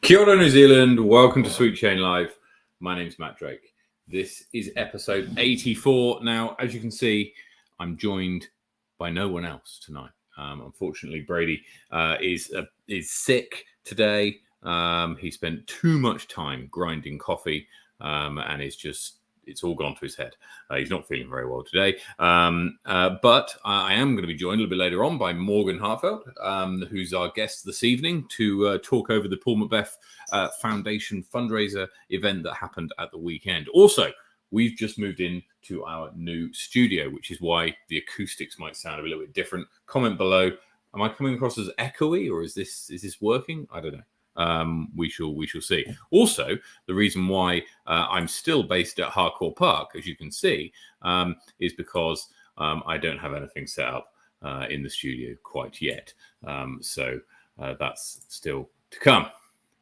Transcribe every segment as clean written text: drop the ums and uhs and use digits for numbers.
Kia ora, New Zealand. Welcome to Sweet Chain Live. My name's Matt Drake. This is episode 84. Now, as you can see, I'm joined by no one else tonight. Unfortunately, Brady is sick today. He spent too much time grinding coffee and it's all gone to his head. He's not feeling very well today. But I am going to be joined a little bit later on by Morgan Harteveld, who's our guest this evening to talk over the Paul McBeth Foundation fundraiser event that happened at the weekend. Also, we've just moved into our new studio, which is why the acoustics might sound a little bit different. Comment below. Am I coming across as echoey, or is this working? I don't know. We shall see. Also, the reason why I'm still based at Harcourt Park, as you can see, is because I don't have anything set up in the studio quite yet. So that's still to come.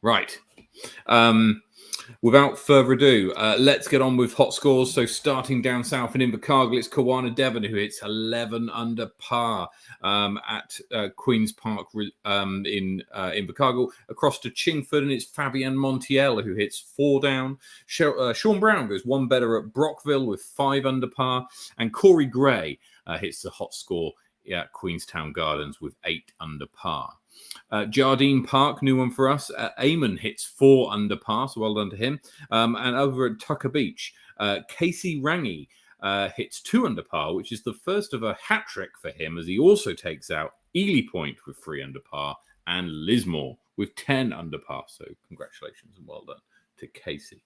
Right. Without further ado, let's get on with hot scores. So starting down south in Invercargill, it's Kawana Devon who hits 11 under par at Queen's Park in Invercargill. Across to Chingford, and it's Fabienne Montiel who hits 4 down. Sean Brown goes one better at Brockville with 5 under par. And Corey Gray hits the hot score at Queenstown Gardens with 8 under par. Jardine Park, new one for us. Eamon hits 4 under par, so well done to him. And over at Tucker Beach, Casey Rangi hits 2 under par, which is the first of a hat trick for him, as he also takes out Ely Point with 3 under par and Lismore with 10 under par. So congratulations and well done to Casey.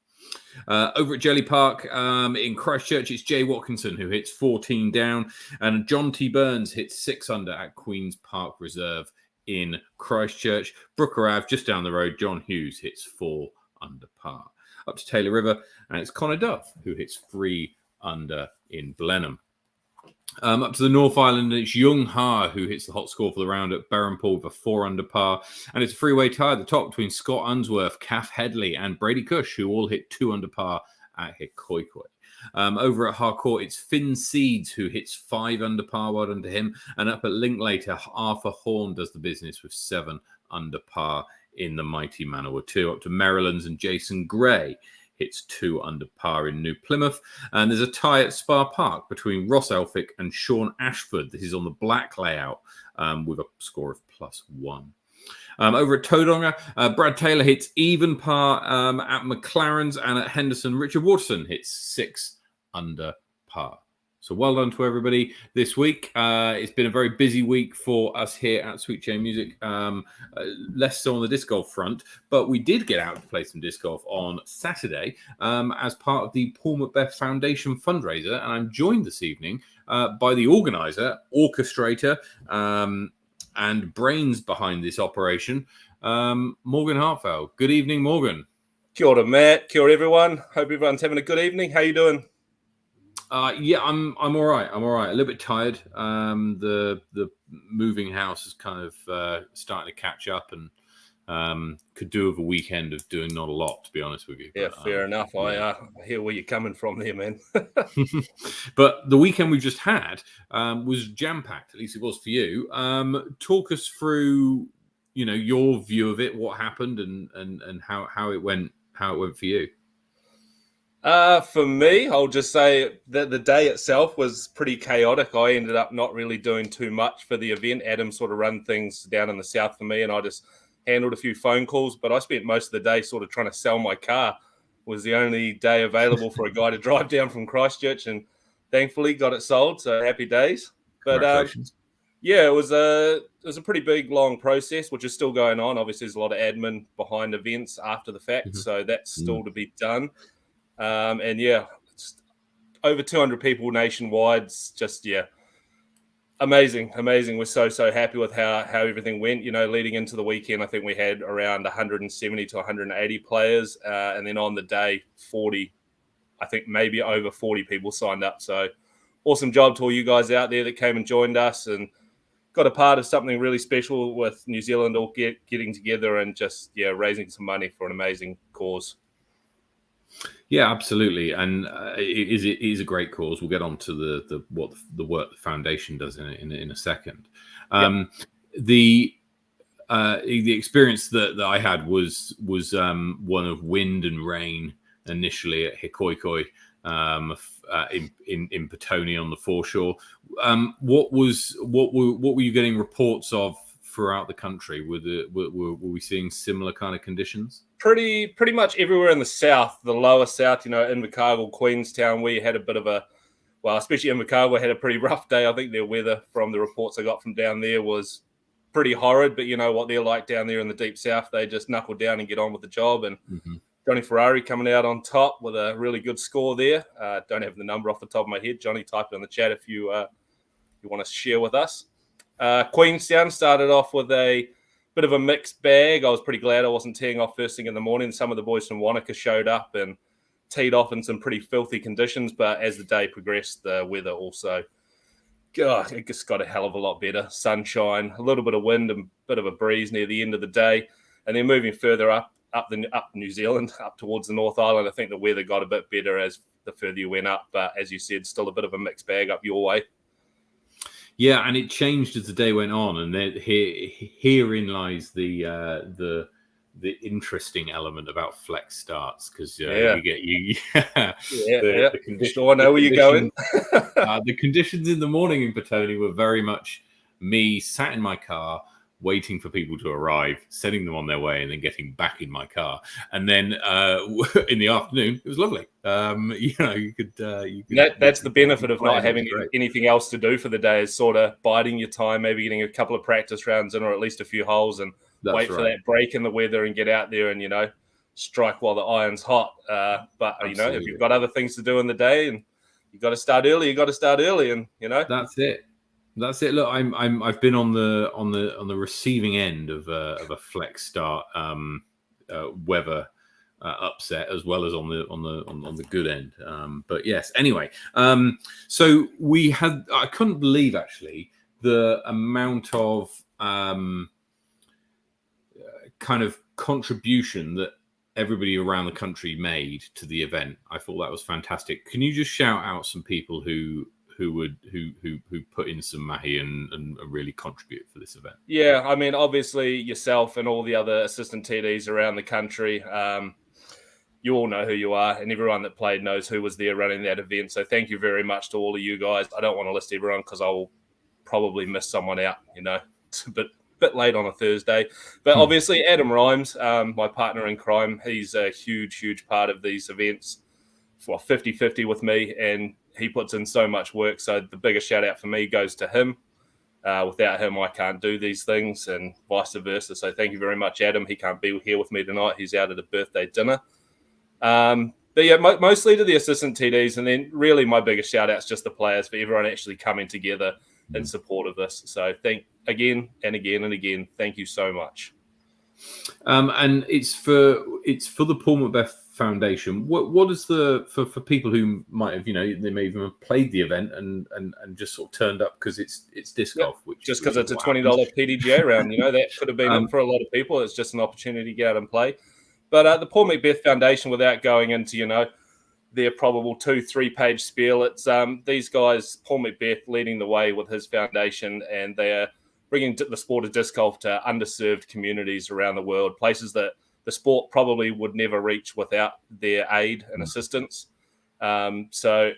Over at Jelly Park in Christchurch, it's Jay Watkinson who hits 14 down, and John T. Burns hits 6 under at Queen's Park Reserve in Christchurch. Brooker Ave, just down the road, John Hughes hits 4 under par. Up to Taylor River, and it's Connor Dove who hits 3 under in Blenheim. Up to the North Island, it's Jung Ha who hits the hot score for the round at Berrenpool with a 4 under par. And it's a three-way tie at the top between Scott Unsworth, Kath Headley, and Brady Cush, who all hit 2 under par at Hikoikoi. Over at Harcourt, it's Finn Seeds who hits 5 under par, well done to him. And up at Linklater, Arthur Horn does the business with 7 under par in the mighty Manawa 2. Up to Maryland's, and Jason Gray hits 2 under par in New Plymouth. And there's a tie at Spa Park between Ross Elphick and Sean Ashford. This is on the black layout with a score of +1. Over at Tauranga, Brad Taylor hits even par at McLaren's, and at Henderson, Richard Waterson hits 6 under par. So well done to everybody this week. It's been a very busy week for us here at Sweet Chain Music. Less so on the disc golf front, but we did get out to play some disc golf on Saturday as part of the Paul McBeth Foundation fundraiser. And I'm joined this evening by the organizer, orchestrator, and brains behind this operation, Morgan Harteveld. Good evening, Morgan. Kia ora, Matt. Kia ora, everyone. Hope everyone's having a good evening. How you doing? Yeah, I'm all right. I'm all right. A little bit tired. The moving house is kind of starting to catch up, and could do with a weekend of doing not a lot, to be honest with you. Yeah, but, fair enough. Yeah. I hear where you're coming from there, man. But the weekend we just had was jam-packed. At least it was for you. Talk us through, your view of it, what happened, and how it went for you. For me, I'll just say that the day itself was pretty chaotic. I ended up not really doing too much for the event. Adam sort of run things down in the south for me, and I just handled a few phone calls. But I spent most of the day sort of trying to sell my car. It was the only day available for a guy to drive down from Christchurch, and thankfully got it sold. So happy days. But yeah, it was a pretty big, long process, which is still going on. Obviously, there's a lot of admin behind events after the fact, so that's still to be done. And yeah, over 200 people nationwide. It's just, amazing. We're so happy with how everything went. Leading into the weekend, I think we had around 170 to 180 players. And then on the day, 40, I think maybe over 40 people signed up. So awesome job to all you guys out there that came and joined us and got a part of something really special with New Zealand all getting together and just, raising some money for an amazing cause. Yeah, absolutely, and it is a great cause. We'll get on to the work the foundation does in a second. The the experience that I had was one of wind and rain initially at Hikoikoi, in Petone on the foreshore. What were you getting reports of throughout the country? Were we seeing similar kind of conditions? Pretty much everywhere in the south, the lower south, Invercargill, Queenstown, we had a bit of especially Invercargill had a pretty rough day. I think their weather, from the reports I got from down there, was pretty horrid. But you know what they're like down there in the deep south. They just knuckle down and get on with the job. And Johnny Ferrari coming out on top with a really good score there. Don't have the number off the top of my head. Johnny, type it in the chat if you want to share with us. Queenstown started off with a bit of a mixed bag. I was pretty glad I wasn't teeing off first thing in the morning. Some of the boys from Wanaka showed up and teed off in some pretty filthy conditions. But as the day progressed, the weather also, it just got a hell of a lot better. Sunshine, a little bit of wind and a bit of a breeze near the end of the day. And then moving further up New Zealand, up towards the North Island, I think the weather got a bit better as the further you went up. But as you said, still a bit of a mixed bag up your way. Yeah, and it changed as the day went on, and herein lies the interesting element about flex starts, because you get the conditions. I know where you're going. The conditions in the morning in Petone were very much me sat in my car, waiting for people to arrive, sending them on their way, and then getting back in my car. And then in the afternoon, it was lovely. You could. That's the benefit of not having anything else to do for the day, is sort of biding your time, maybe getting a couple of practice rounds in, or at least a few holes, and wait for that break in the weather and get out there and strike while the iron's hot. But Absolutely. If you've got other things to do in the day and you've got to start early, and that's it. That's it. Look, I've been on the receiving end of a flex start weather upset, as well as on the good end. But yes, anyway. So we had. I couldn't believe actually the amount of kind of contribution that everybody around the country made to the event. I thought that was fantastic. Can you just shout out some people who put in some mahi and really contribute for this event? Yeah, I mean, obviously yourself and all the other assistant TDs around the country. You all know who you are, and everyone that played knows who was there running that event. So thank you very much to all of you guys. I don't want to list everyone because I will probably miss someone out. It's a bit late on a Thursday. But obviously Adam Rhymes, my partner in crime, he's a huge part of these events. 50-50 with me, and he puts in so much work. So the biggest shout out for me goes to him. Without him, I can't do these things, and vice versa. So thank you very much, Adam. He can't be here with me tonight. He's out at a birthday dinner. But yeah, mostly to the assistant TDs, and then really my biggest shout out is just the players, for everyone actually coming together in support of this. So thank again and again and again. Thank you so much. And it's for the Paul McBeth Foundation. What is for people who might have, they may even have played the event and just sort of turned up because it's disc golf, which just because it's a $20 PDGA round, that could have been it for a lot of people. It's just an opportunity to get out and play. But the Paul McBeth Foundation, without going into their probable 2-3 page spiel, it's these guys, Paul McBeth leading the way with his foundation, and they are bringing the sport of disc golf to underserved communities around the world, places that the sport probably would never reach without their aid and assistance. So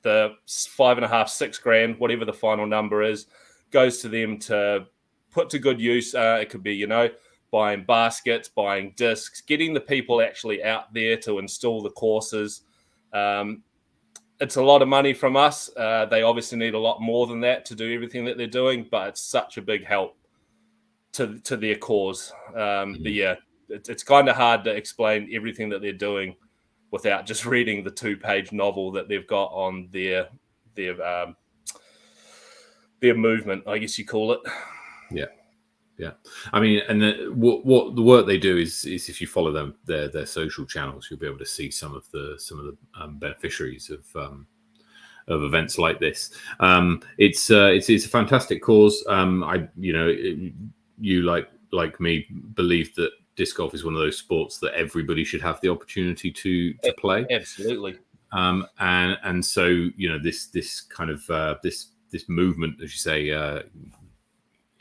the $5,500-6,000, whatever the final number is, goes to them to put to good use. It could be, buying baskets, buying discs, getting the people actually out there to install the courses. It's a lot of money from us. They obviously need a lot more than that to do everything that they're doing, but it's such a big help to their cause. But yeah, it's kind of hard to explain everything that they're doing without just reading the 2-page novel that they've got on their movement, I guess you call it. Yeah. I mean, and what the work they do is if you follow them, their social channels, you'll be able to see some of the beneficiaries of events like this. It's a fantastic cause. You like me believe that disc golf is one of those sports that everybody should have the opportunity to play. Absolutely. And so this kind of this movement, as you say,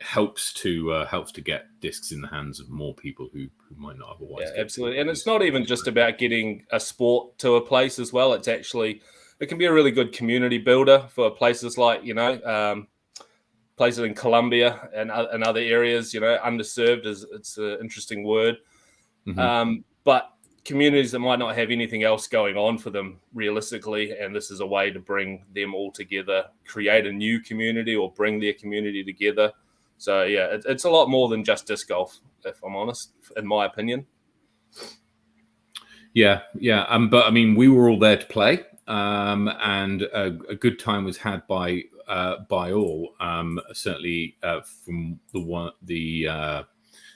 helps to get discs in the hands of more people who might not otherwise. Yeah, absolutely. And it's not even just about getting a sport to a place as well. It can be a really good community builder for places like, places in Colombia and other areas, underserved it's an interesting word. But communities that might not have anything else going on for them realistically, and this is a way to bring them all together, create a new community or bring their community together. So yeah, it's a lot more than just disc golf, if I'm honest, in my opinion. Yeah. But I mean, we were all there to play, and a good time was had by all. Certainly from the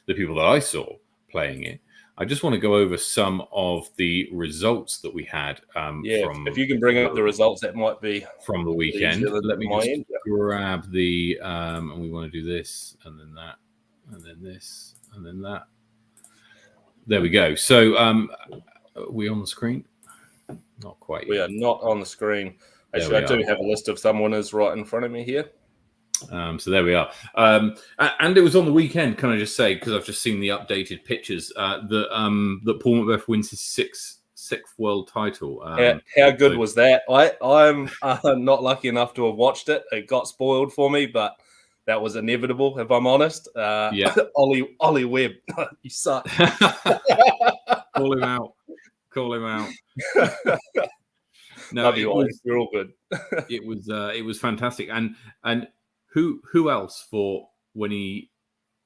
people that I saw playing it. I just want to go over some of the results that we had. If you can bring up the results, that might be from the weekend. Let me just grab the, and we want to do this, and then that, and then this, and then that. There we go. So, are we on the screen? Not quite. We are not on the screen. Actually, I do have a list of some winners right in front of me here. So there we are. And it was on the weekend, can I just say, because I've just seen the updated pictures, that Paul McBeth wins his sixth world title. How good was that? I'm not lucky enough to have watched it. It got spoiled for me, but that was inevitable, if I'm honest. Ollie Webb, you suck. Call him out. No, you're all good. It was fantastic. And who else thought when he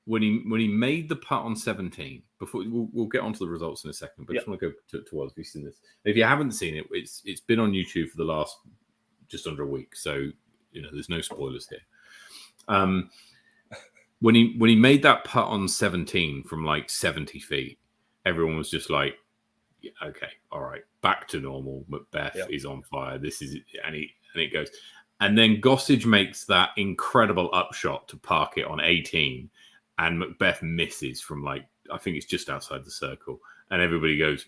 made the putt on 17? Before we'll get onto the results in a second, but I just want to go to what have you seen this? If you haven't seen it, it's been on YouTube for the last just under a week, so there's no spoilers here. When he made that putt on 17 from like 70 feet, everyone was just like, yeah, okay, all right, back to normal. McBeth is on fire. This is and it goes. And then Gossage makes that incredible upshot to park it on 18, and McBeth misses from I think it's just outside the circle, and everybody goes,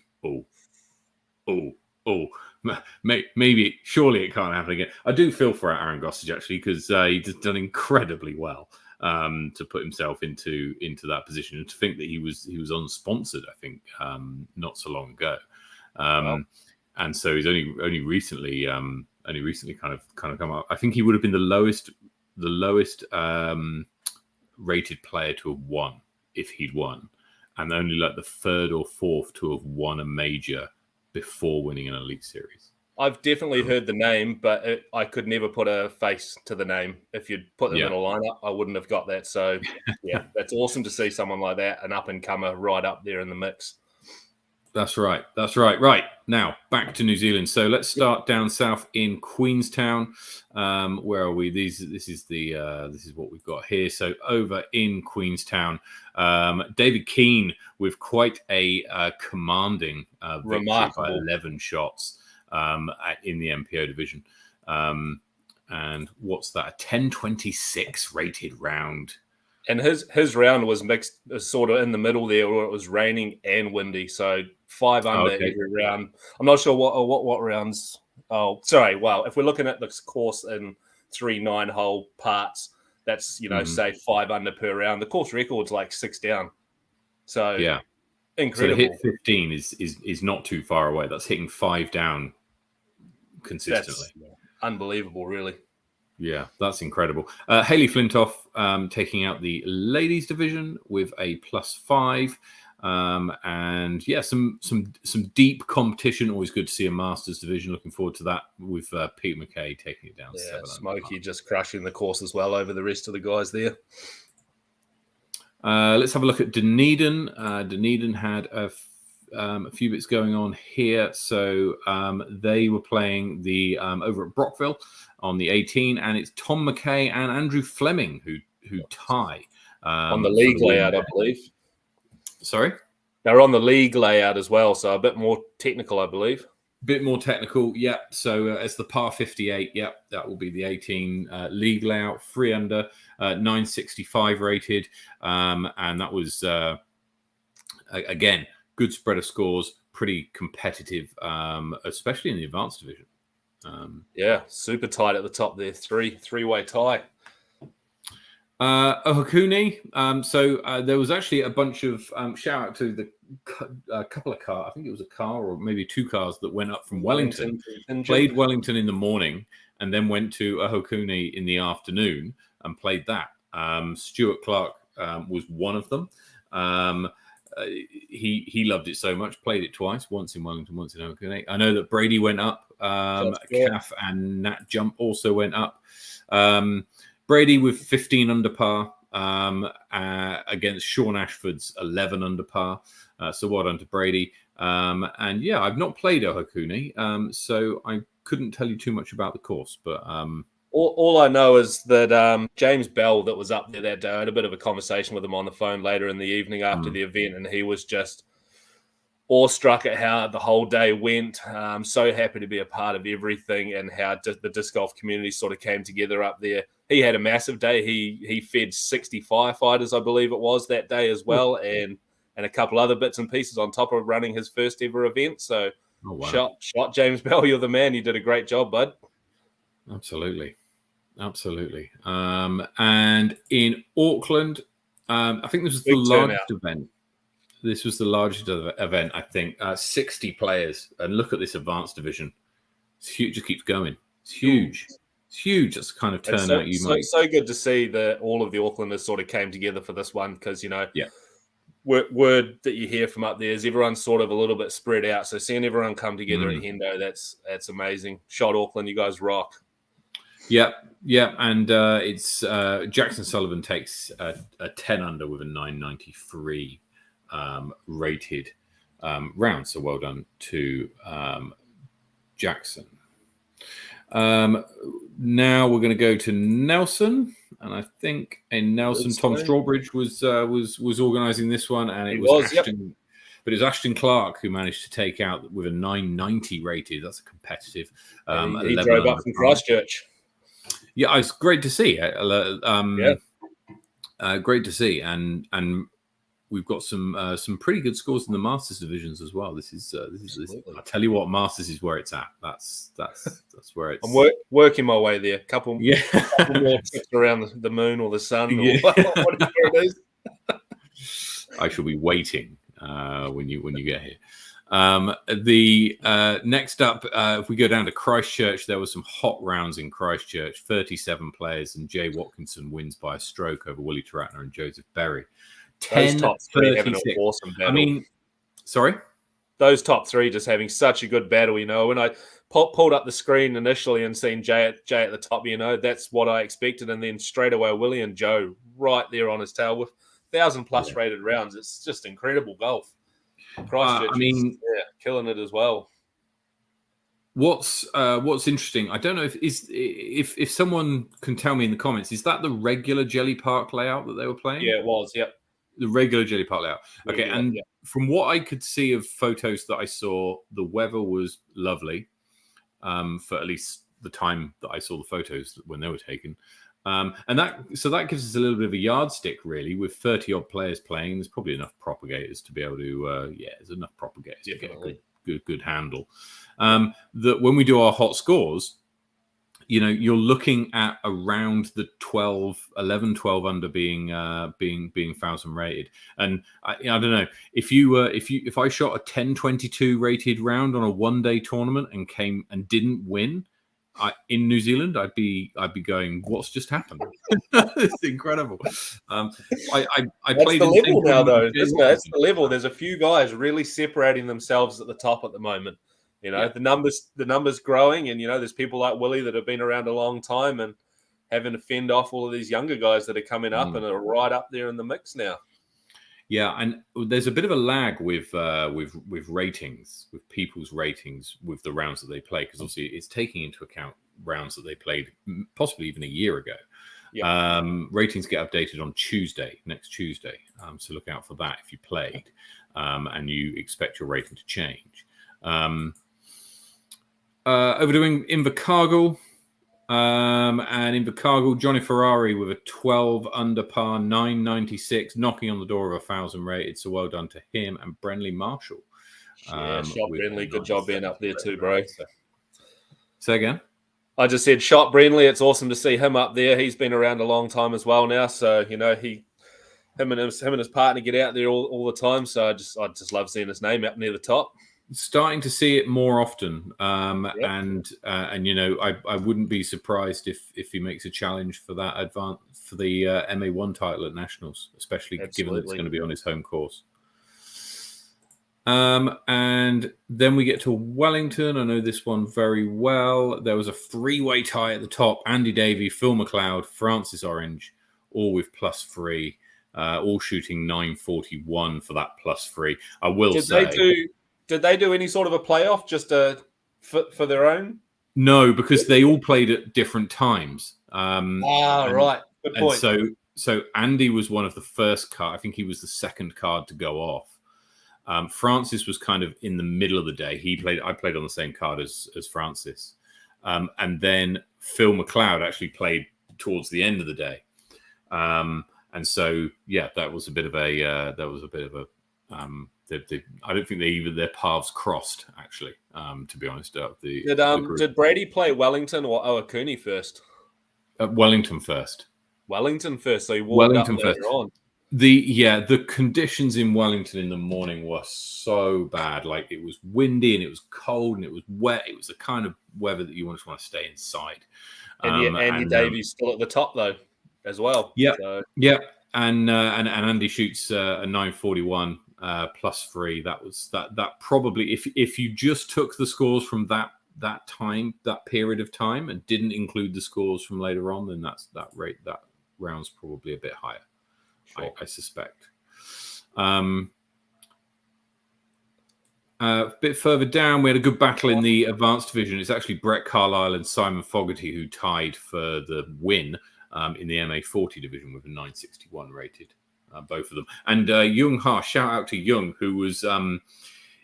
maybe, surely it can't happen again. I do feel for Aaron Gossage actually, because he's done incredibly well to put himself into that position, and to think that he was unsponsored, I think, not so long ago, and so he's only recently kind of come up. I think he would have been the lowest rated player to have won if he'd won, and only the third or fourth to have won a major before winning an Elite Series. I've definitely heard the name, but I could never put a face to the name. If you'd put them in a lineup, I wouldn't have got that. So, yeah, that's awesome to see someone like that, an up-and-comer, right up there in the mix. That's right. Right, now, back to New Zealand. So let's start down south in Queenstown. Where are we? This is what we've got here. So over in Queenstown, David Keane with quite a commanding victory by 11 shots. In the MPO division. And what's that? A 10-26 rated round. And his round was mixed, sort of in the middle there, where it was raining and windy. So 5 under every round. I'm not sure what rounds. Oh, sorry. Well, if we're looking at this course in 3 9-hole parts, that's say 5 under per round. The course record's like 6 down. So yeah, incredible. So to hit 15 is not too far away. That's hitting 5 down consistently. That's unbelievable, really. Yeah, that's incredible. Hayley Flintoff taking out the ladies division with a +5, and yeah, some deep competition. Always good to see a Masters division. Looking forward to that with Pete McKay taking it down. Yeah, Smokey just crushing the course as well over the rest of the guys there. Let's have a look at Dunedin. Dunedin had a few bits going on here. So they were playing the over at Brockville on the 18, and it's Tom McKay and Andrew Fleming who tie on the league layout, I believe. Sorry, they're on the league layout as well, so a bit more technical, I believe. Bit more technical, yeah. So it's the par 58, yeah, that will be the 18 league layout, 3 under, 965 rated, and that was again good spread of scores, pretty competitive, especially in the advanced division. Yeah, super tight at the top there, three-way tie. Ohakune. There was actually a bunch of shout out to the couple of cars. I think it was a car or maybe 2 cars that went up from Wellington, played Wellington in the morning, and then went to Ohakune in the afternoon and played that. Stuart Clark was one of them. He loved it so much, played it twice, once in Wellington, once in Ohakune. I know that Brady went up. Calf and Nat Jump also went up. Brady with 15 under par against Sean Ashford's 11 under par. So well done to Brady. And yeah, I've not played Ohakune, so I couldn't tell you too much about the course. But all I know is that James Bell, that was up there that day, I had a bit of a conversation with him on the phone later in the evening after the event, and he was just awestruck at how the whole day went. So happy to be a part of everything, and how the disc golf community sort of came together up there. He had a massive day. He fed 60 firefighters, I believe it was, that day as well, and a couple other bits and pieces on top of running his first ever event. So shot James Bell, you're the man. You did a great job, bud. Absolutely. And in Auckland, I think this was the largest event. This was the largest event, I think. 60 players. And look at this advanced division. It's huge. It just keeps going. It's huge. It's huge. That's the kind of turnout you might. So good to see that all of the Aucklanders sort of came together for this one, because, word that you hear from up there is everyone's sort of a little bit spread out. So seeing everyone come together at Hendo, that's amazing. Shot Auckland, you guys rock. Yeah. And it's Jackson Sullivan takes a 10 under with a 993 rated round. So well done to Jackson. Now we're going to go to Nelson, and I think in Nelson, Tom Strawbridge was organising this one, and it was Ashton, but it was Ashton Clark who managed to take out with a 990 rated. That's a competitive. He drove up from Christchurch. Yeah, it's great to see. Great to see, and we've got some pretty good scores in the Masters divisions as well. This is I tell you what, Masters is where it's at. That's where it's. I'm working my way there. Couple more trips around the moon or the sun or whatever it is. I shall be waiting when you get here. The next up, if we go down to Christchurch, there were some hot rounds in Christchurch. 37 players, and Jay Watkinson wins by a stroke over Willie Taratner and Joseph Berry. 10 top three having an awesome battle. I mean, sorry? Those top three just having such a good battle, When I pulled up the screen initially and seen Jay at the top, that's what I expected. And then straight away, Willie and Joe right there on his tail with 1,000+ rated rounds. It's just incredible golf. Christchurch killing it as well. What's interesting, I don't know if someone can tell me in the comments, is that the regular Jelly Park layout that they were playing? Yeah, it was, yep. The regular Jelly Park layout. Okay, from what I could see of photos that I saw, the weather was lovely for at least the time that I saw the photos when they were taken. And that gives us a little bit of a yardstick, really, with 30-odd players playing. There's probably enough propagators to be able to, there's enough propagators to get a good handle. That when we do our hot scores, you're looking at around the 11, 12 under being 1,000 rated. And I don't know if I shot a 10-22 rated round on a one-day tournament and didn't win in New Zealand, I'd be going, what's just happened? It's incredible. I played the level now, though. That's the level. There's a few guys really separating themselves at the top at the moment. The numbers growing, and there's people like Willie that have been around a long time and having to fend off all of these younger guys that are coming up and are right up there in the mix now. Yeah, and there's a bit of a lag with ratings, with people's ratings with the rounds that they play, because obviously it's taking into account rounds that they played possibly even a year ago. Yep. Ratings get updated on next Tuesday, so look out for that if you played and you expect your rating to change. Over to Invercargill. And Invercargill, Johnny Ferrari with a 12 under par, 996, knocking on the door of 1,000 rated. So well done to him and Brenley Marshall. Brenley, good job being up there too, bro. Say again? I just said Shot Brenley. It's awesome to see him up there. He's been around a long time as well now. So, him and his partner get out there all the time. So I just love seeing his name up near the top. Starting to see it more often, Yep. and I wouldn't be surprised if he makes a challenge for that for the MA1 title at Nationals, especially given that it's going to be on his home course. And then we get to Wellington. I know this one very well. There was a three-way tie at the top: Andy Davey, Phil McLeod, Francis Orange, all with +3. All shooting 941 for that +3. I will say. Did they do any sort of a playoff just for their own? No, because they all played at different times. Right. Good point. And so Andy was one of the first card. I think he was the second card to go off. Francis was kind of in the middle of the day. I played on the same card as Francis. And then Phil McLeod actually played towards the end of the day. And so, yeah, that was a bit of a I don't think their paths crossed, actually, to be honest. Did Brady play Wellington or Oakuni first? Wellington first. Wellington first, so he walked up later on. The conditions in Wellington in the morning were so bad. Like, it was windy and it was cold and it was wet. It was the kind of weather that you just want to stay inside. And Andy Davies still at the top, though, as well. Yeah, so. Yeah. And Andy shoots a 941 +3. That probably, if you just took the scores from that period of time and didn't include the scores from later on, then that round's probably a bit higher. Sure. I suspect. A bit further down, we had a good battle in the advanced division. It's actually Brett Carlisle and Simon Fogarty who tied for the win in the MA40 division with a 961 rated, both of them. And Jung Ha, shout out to Jung, who was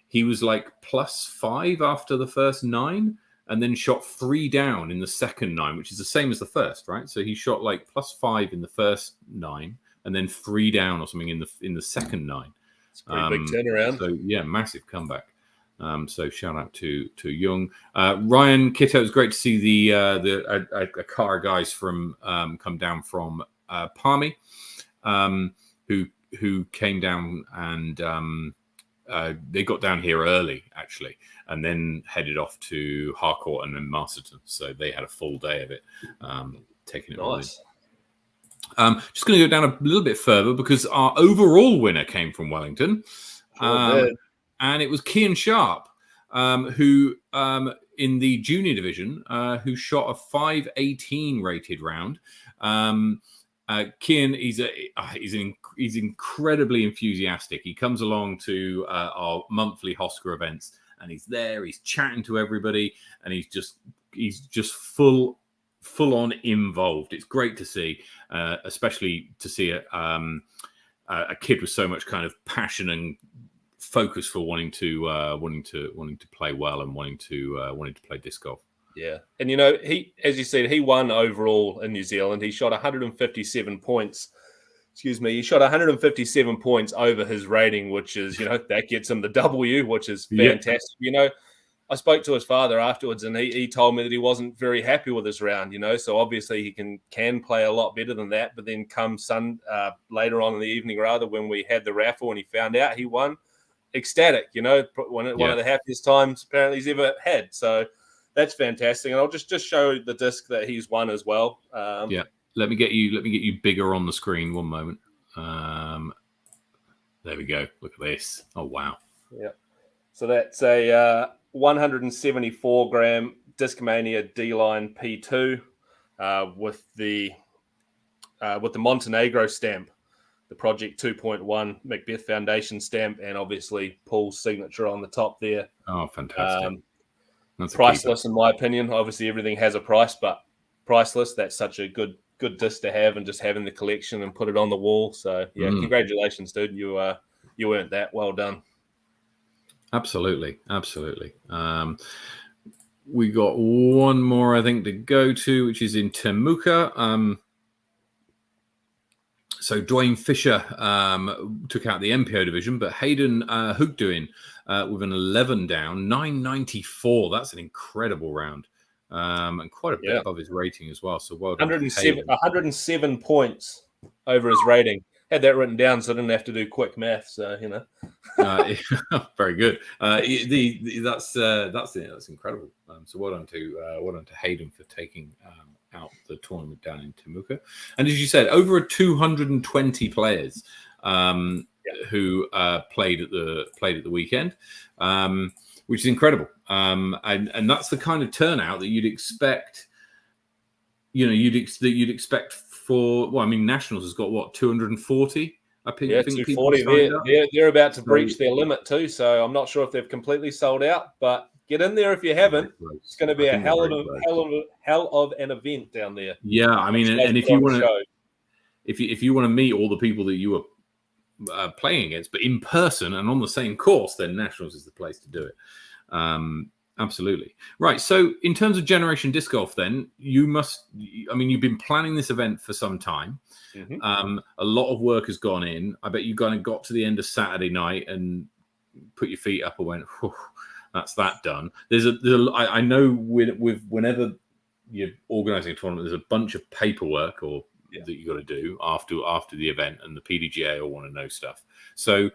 he was like +5 after the first 9, and then shot 3 down in the second 9, which is the same as the first, right? So he shot like +5 in the first 9, and then 3 down or something in the second 9. It's a pretty big turnaround. So yeah, massive comeback. So shout out to Jung. Ryan Kitto, it's great to see a car of guys from come down from Palmy, who came down and they got down here early actually, and then headed off to Harcourt and then Masterton. So they had a full day of it, taking it nice. Just going to go down a little bit further because our overall winner came from Wellington. And it was Kian Sharp, who in the junior division, who shot a 518 rated round. Kian, he's incredibly enthusiastic. He comes along to our monthly Hosker events, and he's there. He's chatting to everybody, and he's just full on involved. It's great to see, especially to see a kid with so much kind of passion and focus for wanting to play well and wanting to play disc golf. Yeah, and he, as you said, he won overall in New Zealand. He shot 157 points. Excuse me, he shot 157 points over his rating, which is that gets him the W, which is fantastic. Yeah. I spoke to his father afterwards, and he told me that he wasn't very happy with his round. So obviously he can play a lot better than that. But then come later on in the evening, rather, when we had the raffle and he found out he won, ecstatic. One of the happiest times apparently he's ever had. So that's fantastic. And I'll just show the disc that he's won as well. Let me get you bigger on the screen. One moment. There we go. Look at this. Oh wow. Yeah. So that's a 174 gram Discmania D-Line P2 with the Montenegro stamp, the Project 2.1 McBeth Foundation stamp, and obviously Paul's signature on the top there. Oh, fantastic. That's priceless in my opinion. Obviously everything has a price, but priceless. That's such a good disc to have, and just having the collection and put it on the wall. So yeah, Congratulations, dude. You earned that. Well done. Absolutely. We got one more, I think, to go to, which is in Temuka. So Dwayne Fisher took out the MPO division, but Hayden Hugdoin with an 11 down, 994. That's an incredible round. and quite a bit above his rating as well. So well done. 107 points over his rating. Had that written down, so I didn't have to do quick math. So very good. That's incredible. So well done to Hayden for taking out the tournament down in Temuka. And as you said, over 220 players who played at the weekend, which is incredible. And that's the kind of turnout that you'd expect. You'd expect for. Well, I mean, Nationals has got what, 240. I think 240. They're about to breach their limit too. So I'm not sure if they've completely sold out, but get in there if you haven't. It's going to be a hell of an event down there. Yeah, I mean, and if you want to, if you want to meet all the people that you were playing against, but in person and on the same course, then Nationals is the place to do it. Absolutely. Right. So in terms of Generation Disc Golf, then you've been planning this event for some time. Mm-hmm. A lot of work has gone in. I bet you kind of got to the end of Saturday night and put your feet up and went, that's that done. I know whenever you're organizing a tournament, there's a bunch of paperwork that you got to do after the event, and the PDGA will want to know stuff. So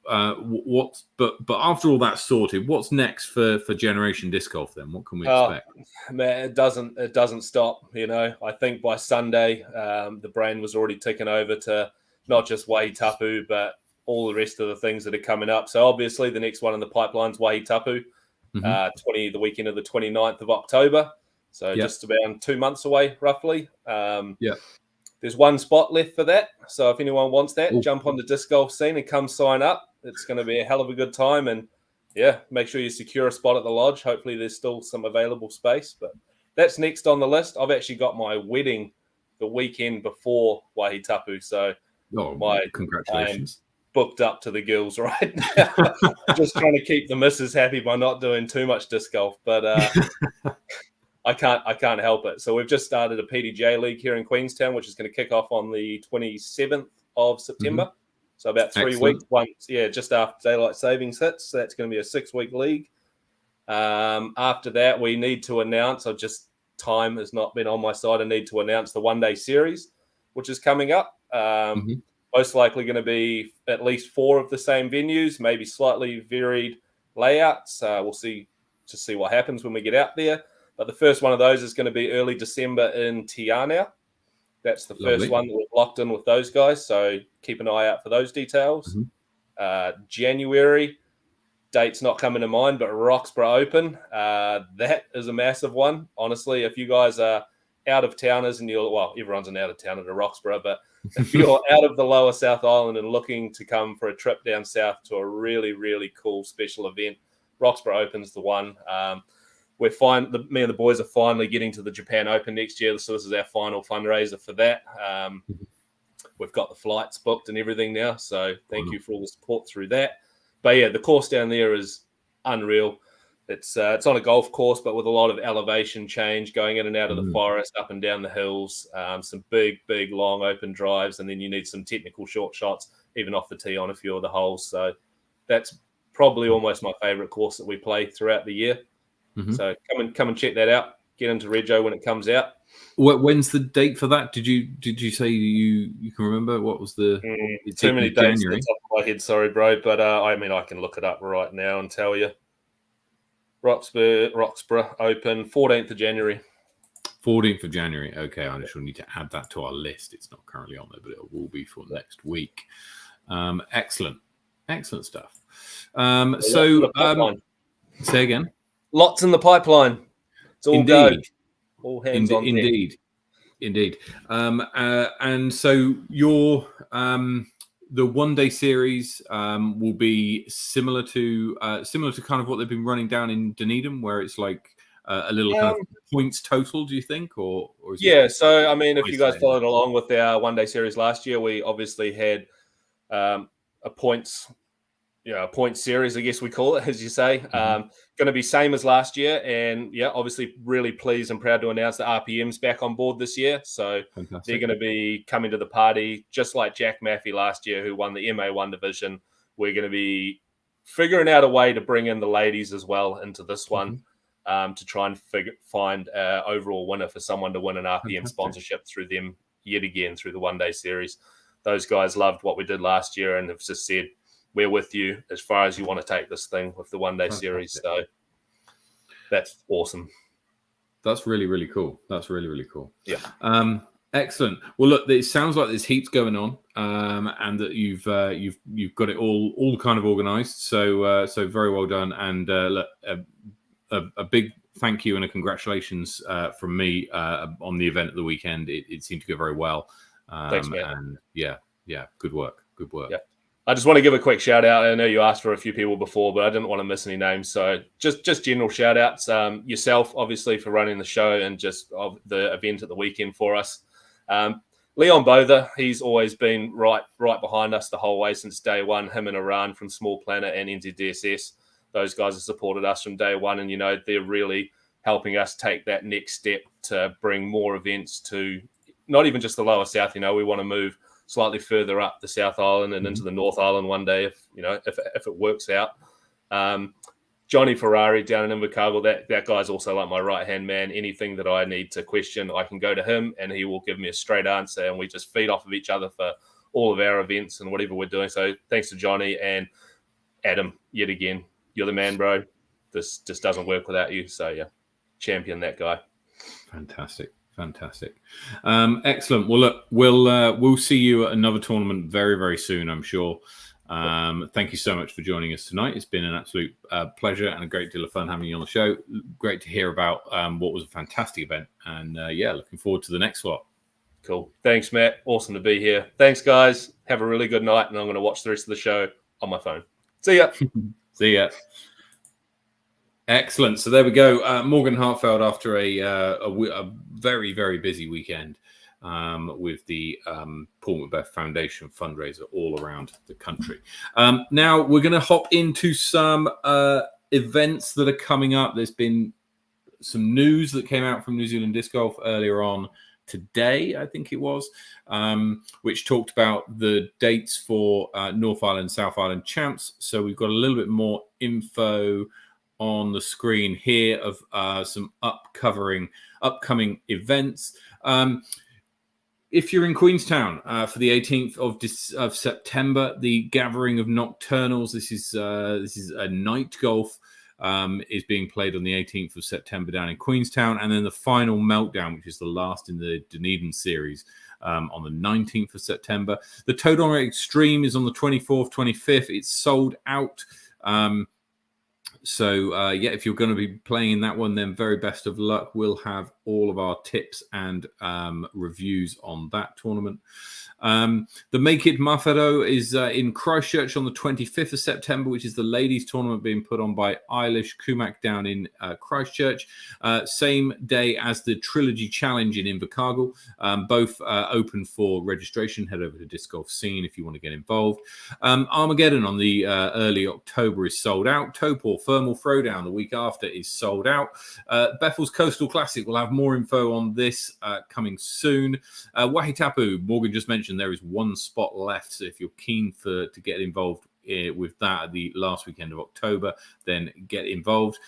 but after all that's sorted, what's next for Generation Disc Golf then? What can we expect? Man, it doesn't stop. I think by Sunday, the brain was already ticking over to not just Wahitapu, but all the rest of the things that are coming up. So obviously the next one in the pipeline is Wahitapu, the weekend of the 29th of October. So just about 2 months away, roughly. There's one spot left for that. So if anyone wants that, jump on the disc golf scene and come sign up. It's going to be a hell of a good time. And make sure you secure a spot at the lodge. Hopefully there's still some available space. But that's next on the list. I've actually got my wedding the weekend before Wahitapu. So congratulations. Booked up to the gills right now. Just trying to keep the missus happy by not doing too much disc golf. But I can't help it. So we've just started a PDGA league here in Queenstown, which is going to kick off on the 27th of September. Mm-hmm. So about 3 weeks, just after daylight savings hits. So that's going to be a 6-week league. After that, we need to announce, time has not been on my side. I need to announce the one-day series, which is coming up. Most likely going to be at least 4 of the same venues, maybe slightly varied layouts. We'll see what happens when we get out there. But the first one of those is going to be early December in Tiana. That's the first one that we've locked in with those guys. So keep an eye out for those details. Mm-hmm. January, date's not coming to mind, but Roxburgh Open. That is a massive one. Honestly, if you guys are out of towners and everyone's an out of towner to Roxburgh, but if you're out of the lower South Island and looking to come for a trip down south to a really, really cool special event, Roxburgh Open's the one. Me and the boys are finally getting to the Japan Open next year, so this is our final fundraiser for that. We've got the flights booked and everything now, so thank you for all the support through that. But the course down there is unreal. It's on a golf course, but with a lot of elevation change, going in and out of the forest, up and down the hills, some big, long open drives, and then you need some technical short shots, even off the tee on a few of the holes. So that's probably almost my favourite course that we play throughout the year. Mm-hmm. So come and check that out. Get into Rego when it comes out. When's the date for that? Did you say you can remember what was the? Too many dates at the top of my head, sorry, bro. But I can look it up right now and tell you. Roxburgh Open, 14th of January. 14th of January. Okay, I shall need to add that to our list. It's not currently on there, but it will be for next week. Excellent stuff. Say again. Lots in the pipeline. It's all go. All hands on deck. Indeed. And so your the one-day series will be similar to kind of what they've been running down in Dunedin, where it's like a little kind of points total. Do you think, or is So I mean, if you guys followed along with our one-day series last year, we obviously had a points series, I guess we call it, as you say. Going to be same as last year, and obviously really pleased and proud to announce that RPM's back on board this year. So fantastic. They're going to be coming to the party, just like Jack Maffey last year, who won the MA1 division. We're going to be figuring out a way to bring in the ladies as well into this one. to try and find an overall winner for someone to win an RPM Fantastic. sponsorship through them yet again through the one-day series. Those guys loved what we did last year and have just said, we're with you as far as you want to take this thing with the one-day series. So that's awesome. That's really, really cool. That's really, really cool. Yeah. Excellent. Well, look, it sounds like there's heaps going on, and that you've got it all kind of organised. So very well done. And look, a big thank you and a congratulations from me on the event at the weekend. It seemed to go very well. Thanks, man. And yeah, good work. Yeah. I just want to give a quick shout out. I know you asked for a few people before, but I didn't want to miss any names. So just general shout outs. Yourself, obviously, for running the show and just of the event at the weekend for us. Leon Bother, he's always been right behind us the whole way since day one. Him and Iran from Small Planet and NZDSS. Those guys have supported us from day one. And, you know, they're really helping us take that next step to bring more events to not even just the lower south. You know, we want to move slightly further up the South Island and into the North Island one day, if it works out. Johnny Ferrari down in Invercargill, that guy's also like my right-hand man. Anything that I need to question, I can go to him and he will give me a straight answer, and we just feed off of each other for all of our events and whatever we're doing. So thanks to Johnny and Adam yet again. You're the man, bro. This just doesn't work without you. So yeah, champion that guy. Fantastic. Excellent. Well, look, we'll see you at another tournament very, very soon, I'm sure. Thank you so much for joining us tonight. It's been an absolute pleasure and a great deal of fun having you on the show. Great to hear about what was a fantastic event, and looking forward to the next one. Cool. Thanks, Matt. Awesome to be here. Thanks, guys. Have a really good night, and I'm going to watch the rest of the show on my phone. See ya. See ya. Excellent. So there we go. Morgan Harteveld after a very, very busy weekend with the Paul McBeth Foundation fundraiser all around the country. Now we're going to hop into some events that are coming up. There's been some news that came out from New Zealand Disc Golf earlier on today, I think it was, which talked about the dates for North Island, South Island champs. So we've got a little bit more info on the screen here of some upcoming events. If you're in Queenstown for the 18th of September, the Gathering of Nocturnals. This is a night golf is being played on the 18th of September down in Queenstown, and then the final Meltdown, which is the last in the Dunedin series, on the 19th of September. The Tauranga Extreme is on the 24th, 25th. It's sold out. So if you're going to be playing in that one, then very best of luck. We'll have all of our tips and reviews on that tournament. The Make It Mawhero is in Christchurch on the 25th of September, which is the ladies tournament being put on by Eilish Kumak down in Christchurch. Same day as the Trilogy Challenge in Invercargill. Both open for registration. Head over to Disc Golf Scene if you want to get involved. Armageddon on the early October is sold out. Topor Thermal Throwdown the week after is sold out. Bethel's Coastal Classic will have more info on this coming soon. Wahitapu, Morgan just mentioned there is one spot left. So if you're keen to get involved with that at the last weekend of October, then get involved.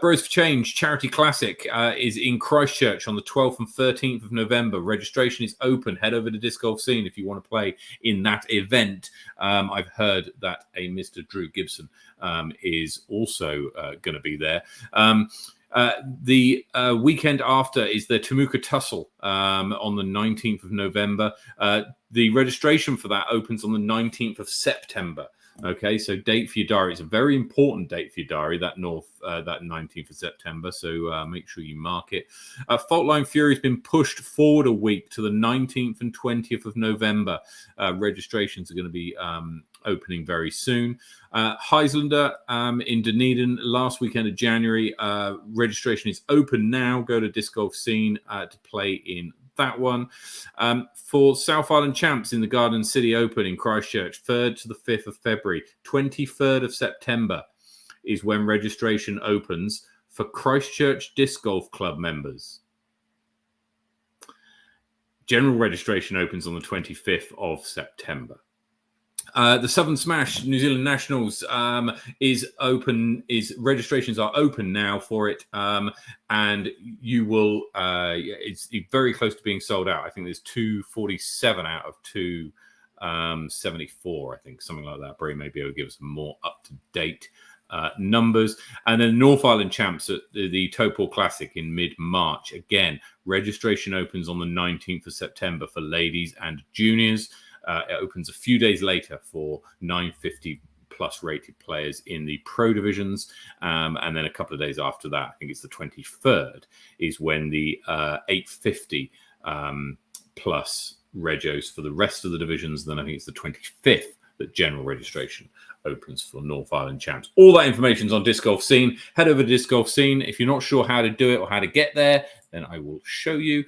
Bros for Change Charity Classic is in Christchurch on the 12th and 13th of November. Registration is open. Head over to Disc Golf Scene if you want to play in that event. I've heard that a Mr. Drew Gibson is also going to be there. The weekend after is the Temuka Tussle on the 19th of November. The registration for that opens on the 19th of September. Okay, so date for your diary. It's a very important date for your diary, that 19th of September. So make sure you mark it. Faultline Fury has been pushed forward a week to the 19th and 20th of November. Registrations are going to be opening very soon. Heislander in Dunedin last weekend of January. Registration is open now. Go to Disc Golf Scene to play in that one. For South Island Champs in the Garden City Open in Christchurch, 3rd to the 5th of February. 23rd of September is when registration opens for Christchurch Disc Golf Club members. General registration opens on the 25th of September. The Southern Smash New Zealand Nationals is open. Registrations are open now for it, and you will. It's very close to being sold out. I think there's 247 out of 274. I think something like that. Bray may be able to give us more up to date numbers. And then North Island Champs at the Topol Classic in mid-March. Again, registration opens on the 19th of September for ladies and juniors. It opens a few days later for 950 plus rated players in the pro divisions. And then a couple of days after that, I think it's the 23rd, is when the 850 plus regos for the rest of the divisions. Then I think it's the 25th that general registration opens for North Island Champs. All that information is on Disc Golf Scene. Head over to Disc Golf Scene. If you're not sure how to do it or how to get there, then I will show you.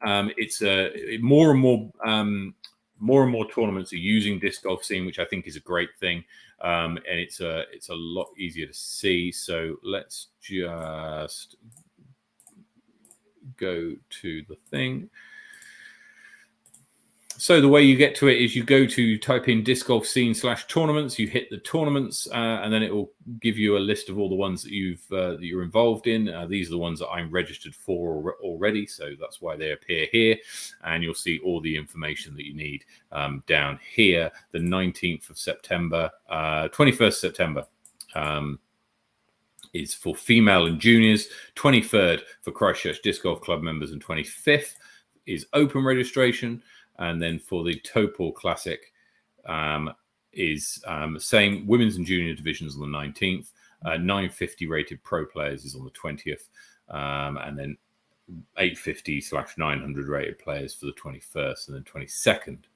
It's more and more tournaments are using Disc Golf Scene, which I think is a great thing, and it's a lot easier to see. So let's just go to the thing. So the way you get to it is you go to type in Disc Golf Scene /tournaments. You hit the tournaments, and then it will give you a list of all the ones that you're involved in. These are the ones that I'm registered for already, so that's why they appear here. And you'll see all the information that you need down here. The 19th of September, 21st September is for female and juniors. 23rd for Christchurch Disc Golf Club members, and 25th is open registration. And then for the Topol Classic is same women's and junior divisions on the 19th. 950 rated pro players is on the 20th. And then 850/900 rated players for the 21st. And then 22nd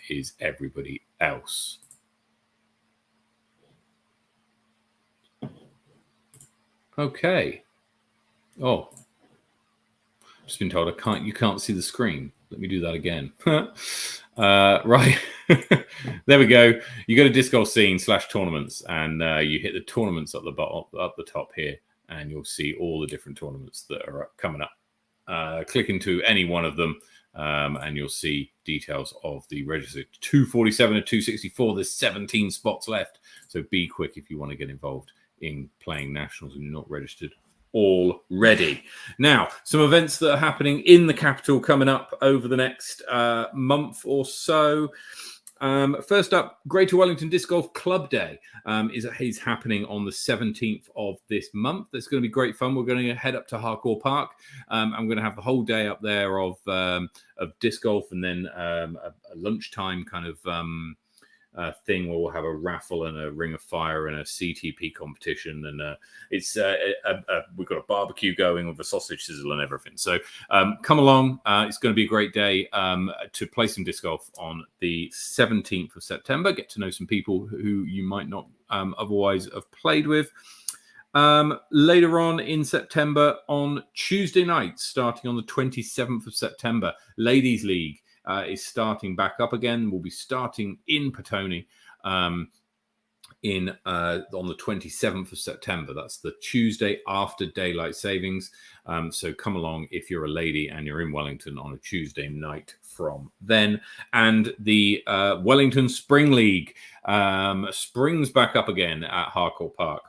is everybody else. Okay. Oh, I've just been told you can't see the screen. Let me do that again. Right. There we go. You go to Disc Golf Scene /tournaments, and you hit the tournaments at the bottom, up the top here, and you'll see all the different tournaments that are coming up. Click into any one of them, and you'll see details of the registered 247 and 264. There's 17 spots left, so be quick if you want to get involved in playing nationals and you're not registered already. Now, some events that are happening in the capital coming up over the next month or so. First up, Greater Wellington Disc Golf Club Day is happening on the 17th of this month. It's going to be great fun. We're going to head up to Harcourt Park. I'm going to have the whole day up there of disc golf, and then a lunchtime kind of thing where we'll have a raffle and a ring of fire and a CTP competition, and we've got a barbecue going with a sausage sizzle and everything. So come along. It's going to be a great day to play some disc golf on the 17th of September. Get to know some people who you might not otherwise have played with. Later on in September, on Tuesday night, starting on the 27th of September, Ladies League is starting back up again. We'll be starting in Petone on the 27th of September. That's the Tuesday after daylight savings. So come along if you're a lady and you're in Wellington on a Tuesday night from then. And the Wellington Spring League springs back up again at Harcourt Park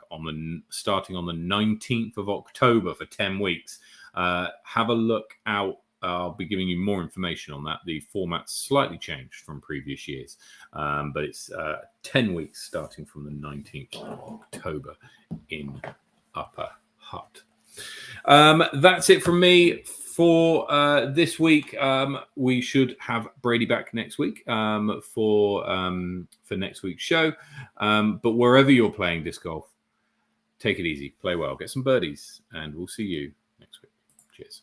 starting on the 19th of October for 10 weeks. Have a look out. I'll be giving you more information on that. The format's slightly changed from previous years, but it's 10 weeks starting from the 19th of October in Upper Hutt. That's it from me for this week. We should have Brady back next week for next week's show. But wherever you're playing disc golf, take it easy, play well, get some birdies, and we'll see you next week. Cheers.